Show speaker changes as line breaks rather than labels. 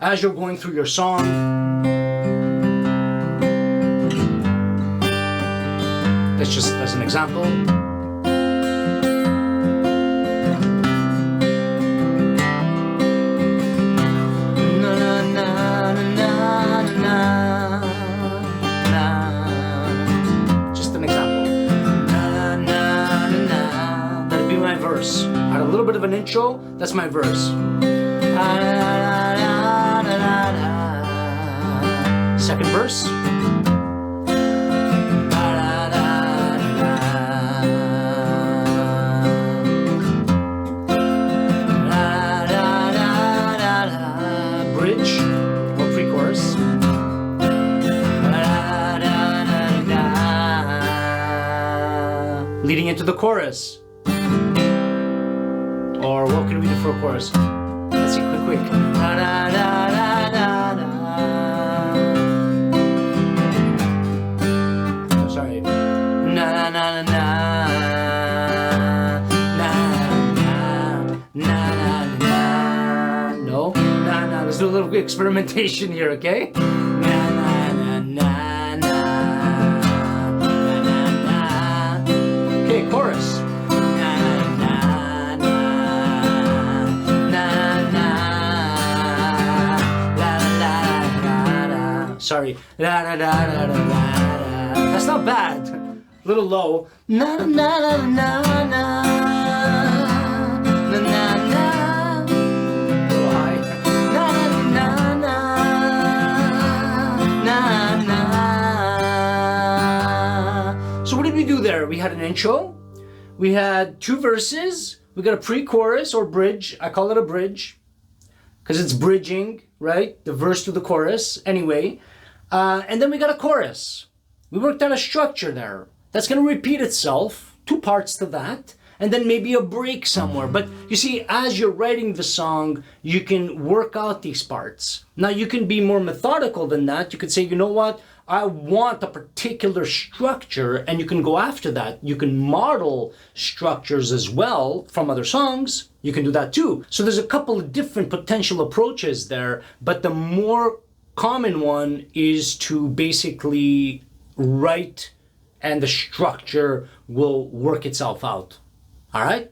as you're going through your song. That's just as an example. Just an example. That'd be my verse. I had a little bit of an intro, that's my verse. Second verse. Bridge or pre-chorus. Leading into the chorus. Or what can we do for a chorus? Let's see, quick. Oh, sorry. No? Let's do a little experimentation here, okay? Okay, chorus. Sorry. That's not bad. A little low. So what did we do there? We had an intro, we had two verses, we got a pre-chorus or bridge. I call it a bridge because it's bridging, right? The verse to the chorus, anyway. And then we got a chorus. We worked on a structure there. That's going to repeat itself, two parts to that, and then maybe a break somewhere. But you see, as you're writing the song, you can work out these parts. Now you can be more methodical than that. You could say, you know what? I want a particular structure, and you can go after that. You can model structures as well from other songs. You can do that too. So there's a couple of different potential approaches there, but the more common one is to basically write and the structure will work itself out. All right?